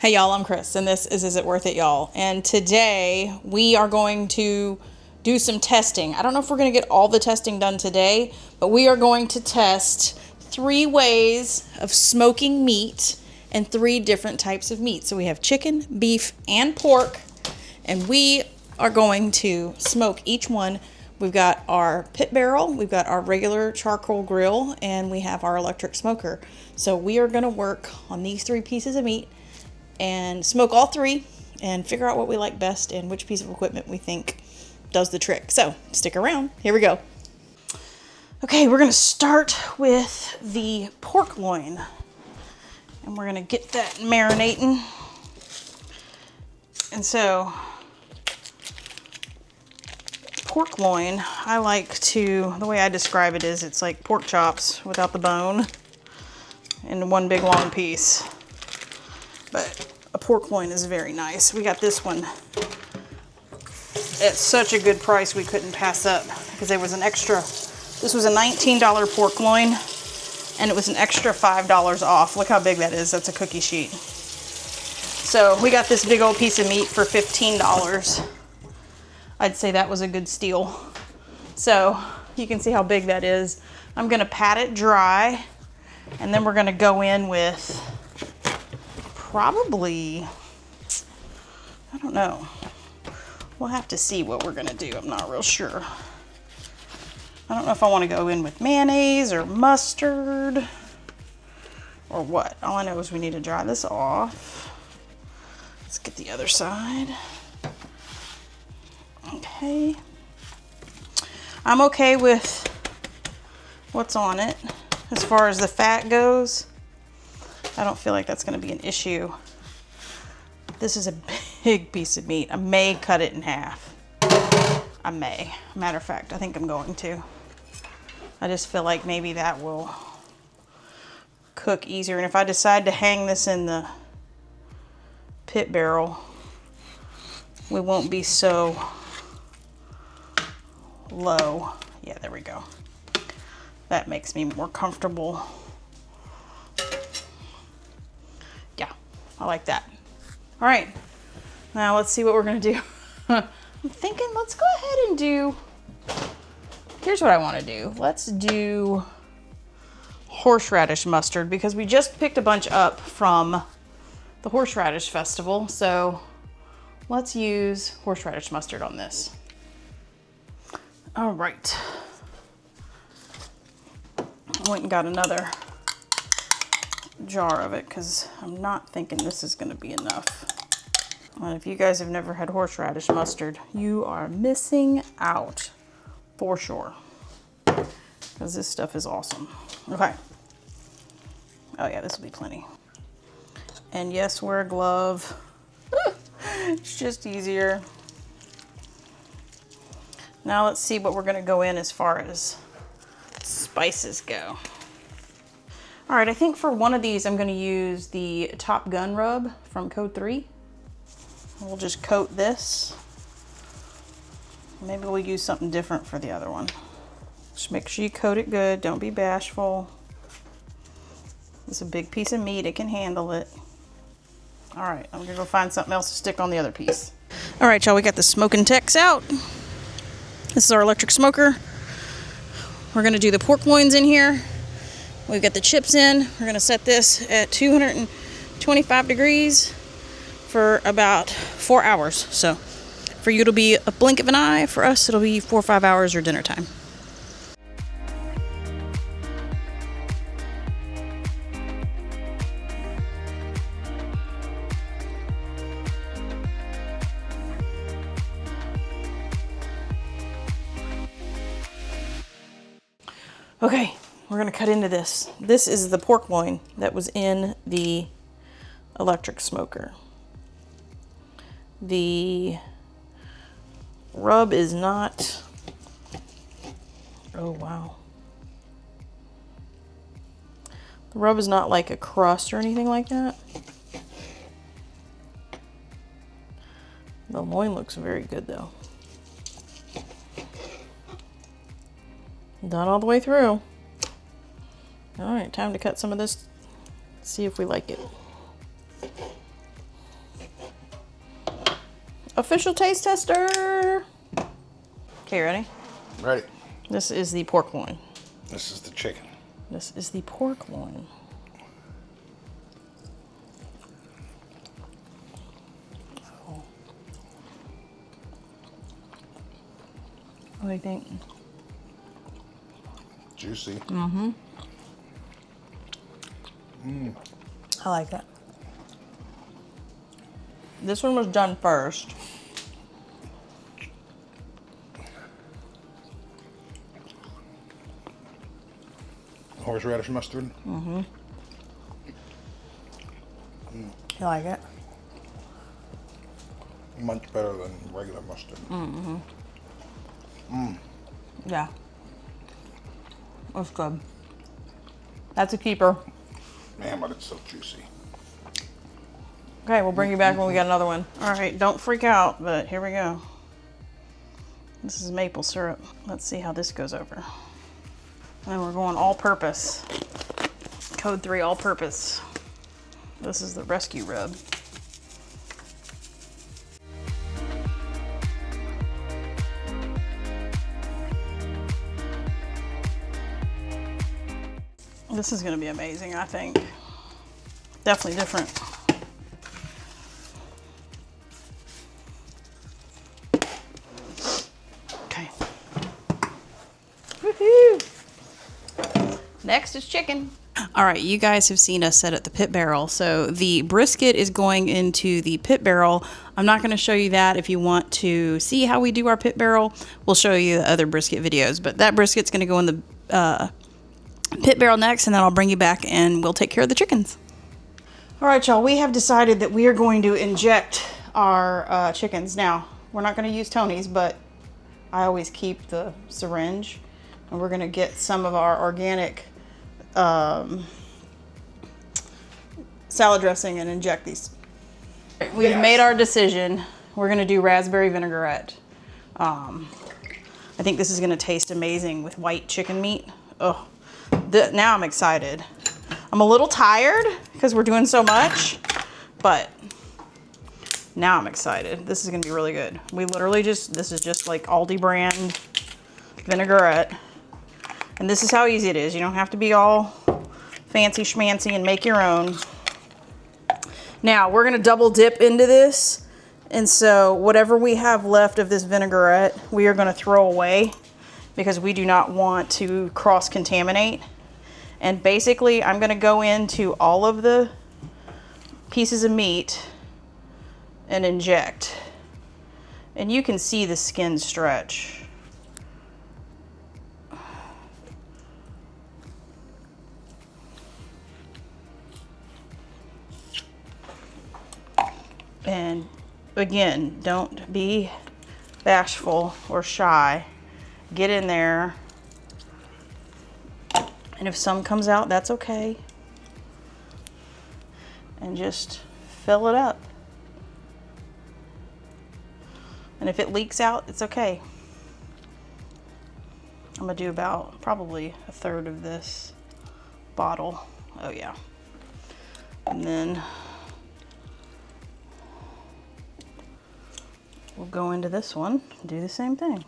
Hey y'all, I'm Chris, and this is It Worth It, y'all? And today we are going to do some testing. I don't know if we're going to get all the testing done today, but we are going to test 3 ways of smoking meat and 3 different types of meat. So we have chicken, beef, and pork, and we are going to smoke each one. We've got our pit barrel, we've got our regular charcoal grill, and we have our electric smoker. So we are going to work on these 3 pieces of meat and smoke all 3 and figure out what we like best and which piece of equipment we think does the trick. So stick around. Here we go. Okay, we're gonna start with the pork loin, and we're gonna get that marinating. And so pork loin, I like to, the way I describe it is it's like pork chops without the bone in one big long piece. But a pork loin is very nice. We got this one at such a good price we couldn't pass up because there was an extra, this was a $19 pork loin and it was an extra $5 off. Look how big that is. That's a cookie sheet. So we got this big old piece of meat for $15. I'd say that was a good steal. So you can see how big that is. I'm gonna pat it dry and then we're gonna go in with probably, I don't know. We'll have to see what we're gonna do. I'm not real sure. I don't know if I want to go in with mayonnaise or mustard or what. All I know is we need to dry this off. Let's get the other side. Okay. I'm okay with what's on it as far as the fat goes. I don't feel like that's going to be an issue. This is a big piece of meat. I may cut it in half. I may. Matter of fact, I think I'm going to. I just feel like maybe that will cook easier. And if I decide to hang this in the pit barrel, we won't be so low. Yeah, there we go. That makes me more comfortable. I like that. All right, now let's see what we're gonna do. I'm thinking let's go ahead and do, here's what I wanna do. Let's do horseradish mustard because we just picked a bunch up from the horseradish festival. So let's use horseradish mustard on this. All right. I went and got another jar of it because I'm not thinking this is going to be enough. And if you guys have never had horseradish mustard, you are missing out for sure because this stuff is awesome. Okay. Oh yeah, this will be plenty. And yes, wear a glove. It's just easier. Now let's see what we're going to go in as far as spices go. All right, I think for one of these, I'm gonna use the Top Gun rub from Code 3. We'll just coat this. Maybe we'll use something different for the other one. Just make sure you coat it good, don't be bashful. It's a big piece of meat, it can handle it. All right, I'm gonna go find something else to stick on the other piece. All right, y'all, we got the smoking techs out. This is our electric smoker. We're gonna do the pork loins in here. We've got the chips in. We're gonna set this at 225 degrees for about 4 hours. So for you, it'll be a blink of an eye. For us, it'll be 4 or 5 hours or dinner time. Okay. We're gonna cut into this. This is the pork loin that was in the electric smoker. The rub is not, oh wow. The rub is not like a crust or anything like that. The loin looks very good though. Not all the way through. All right, time to cut some of this, see if we like it. Official taste tester. Okay, ready? Ready. This is the pork loin. This is the chicken. This is the pork loin. Oh. What do you think? Juicy. Mm-hmm. I like it. This one was done first. Horseradish mustard. Mm-hmm. You like it? Much better than regular mustard. Mm-hmm. Yeah. That's good. That's a keeper. Man, but it's so juicy. Okay, we'll bring you back when we got another one. All right, don't freak out, but here we go. This is maple syrup. Let's see how this goes over. And we're going all purpose. Code 3 all purpose. This is the rescue rub. This is gonna be amazing, I think. Definitely different. Okay. Woohoo! Next is chicken. All right, you guys have seen us set at the pit barrel. So the brisket is going into the pit barrel. I'm not going to show you that. If you want to see how we do our pit barrel, we'll show you the other brisket videos. But that brisket's going to go in the pit barrel next, and then I'll bring you back and we'll take care of the chickens. All right, y'all, we have decided that we are going to inject our chickens. Now, we're not going to use Tony's, but I always keep the syringe, and we're going to get some of our organic salad dressing and inject these. We've made our decision. We're going to do raspberry vinaigrette. I think this is going to taste amazing with white chicken meat. Oh, now I'm excited. I'm a little tired because we're doing so much, but now I'm excited. This is going to be really good. We literally this is just like Aldi brand vinaigrette. And this is how easy it is. You don't have to be all fancy schmancy and make your own. Now, we're going to double dip into this. And so whatever we have left of this vinaigrette, we are going to throw away because we do not want to cross-contaminate. And basically, I'm going to go into all of the pieces of meat and inject. And you can see the skin stretch. And again, don't be bashful or shy. Get in there. And if some comes out, that's okay. And just fill it up. And if it leaks out, it's okay. I'm gonna do about probably a third of this bottle. Oh yeah. And then we'll go into this one and do the same thing.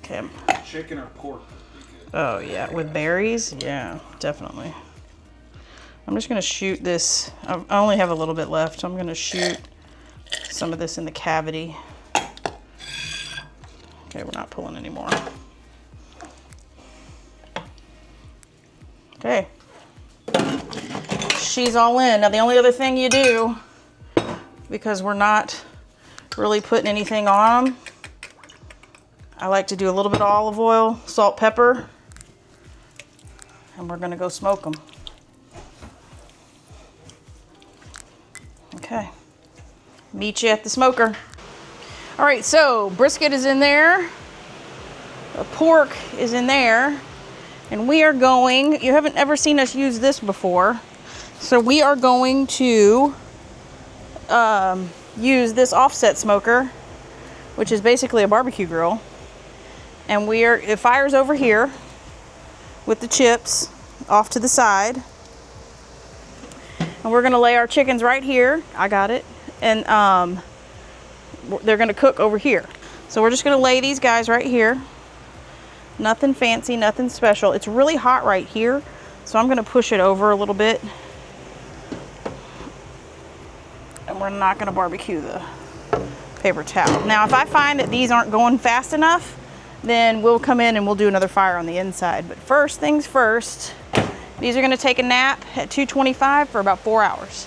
Okay. Chicken or pork? Oh yeah, with berries? Yeah, definitely. I'm just gonna shoot this. I only have a little bit left, so I'm gonna shoot some of this in the cavity. Okay, we're not pulling anymore. Okay. She's all in. Now the only other thing you do, because we're not really putting anything on them, I like to do a little bit of olive oil, salt, pepper, and we're gonna go smoke them. Okay, meet you at the smoker. All right, so brisket is in there, the pork is in there, and we are going, you haven't ever seen us use this before. So we are going to use this offset smoker, which is basically a barbecue grill. And it fires over here with the chips off to the side. And we're gonna lay our chickens right here. I got it. And they're gonna cook over here. So we're just gonna lay these guys right here. Nothing fancy, nothing special. It's really hot right here, so I'm gonna push it over a little bit. And we're not gonna barbecue the paper towel. Now, if I find that these aren't going fast enough, then we'll come in and we'll do another fire on the inside. But first things first, these are gonna take a nap at 225 for about 4 hours.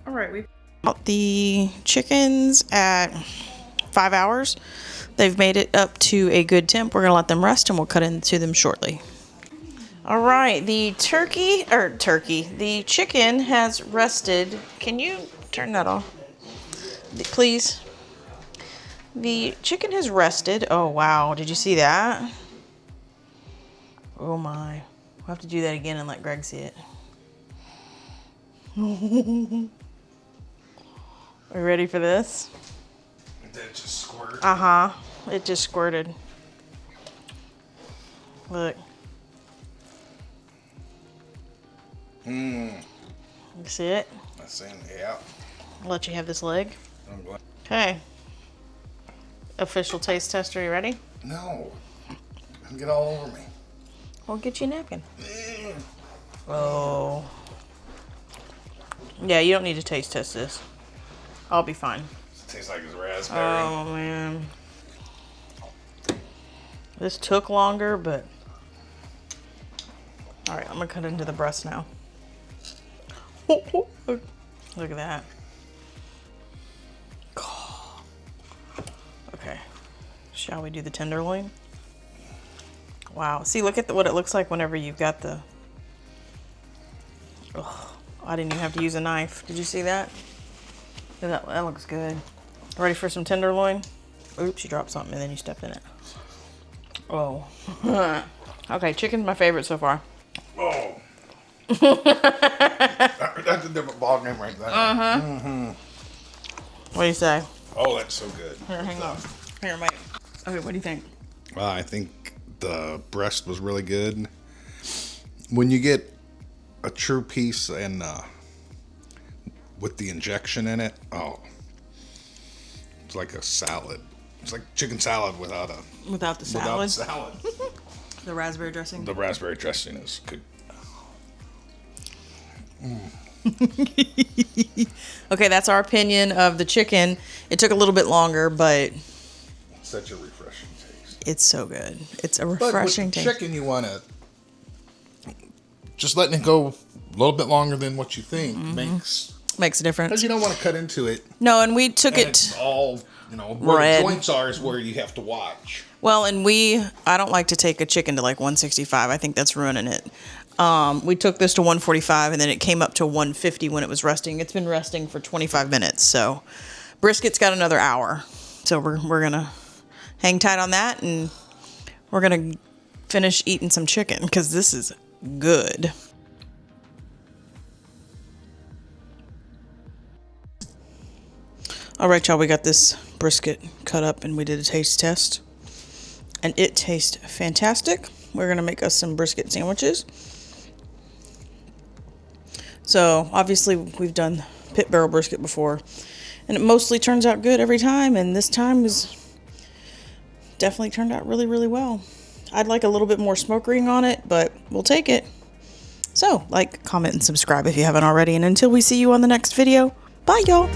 All right, we've got the chickens at 5 hours. They've made it up to a good temp. We're gonna let them rest and we'll cut into them shortly. All right, the the chicken has rested. Can you turn that off, please? The chicken has rested. Oh, wow, did you see that? Oh my, we'll have to do that again and let Greg see it. Are you ready for this? Did it just squirt? Uh-huh. It just squirted. Look. You see it? I seen it, yeah. I'll let you have this leg. I'm glad. Okay. Official taste tester, you ready? No. It'll get all over me. We'll get you a napkin. Oh. Yeah, you don't need to taste test this. I'll be fine. It tastes like it's raspberry. Oh, man. This took longer, but... All right, I'm gonna cut into the breast now. Look at that. Okay. Shall we do the tenderloin? Wow. See, look at what it looks like whenever you've got the... Oh, I didn't even have to use a knife. Did you see that? That looks good. Ready for some tenderloin? Oops, you dropped something and then you stepped in it. Oh. Okay, chicken's my favorite so far. Oh. That's a different ball game right there. Uh-huh. Mm-hmm. What do you say? Oh, that's so good. Here, hang on. Here, Mike. Okay, what do you think? I think the breast was really good. When you get a true piece and with the injection in it, oh, it's like a salad. It's like chicken salad without the salad. Without salad. The raspberry dressing. The raspberry dressing is good. Okay, that's our opinion of the chicken. It took a little bit longer, but Such a refreshing taste. it's so good. It's a But with refreshing the taste. chicken, you want to just letting it go a little bit longer than what you think Makes a difference. because you don't want to cut into it. No, and we took And it. it's all where Red. the joints are is where you have to watch. Well, and I don't like to take a chicken to like 165. I think that's ruining it. We took this to 145 and then it came up to 150 when it was resting. It's been resting for 25 minutes. So brisket's got another hour. So we're going to hang tight on that and we're going to finish eating some chicken because this is good. All right, y'all, we got this brisket cut up and we did a taste test. And it tastes fantastic. We're going to make us some brisket sandwiches. So, obviously, we've done pit barrel brisket before. And it mostly turns out good every time. And this time was definitely turned out really, really well. I'd like a little bit more smoke ring on it, but we'll take it. So, like, comment, and subscribe if you haven't already. And until we see you on the next video, bye, y'all.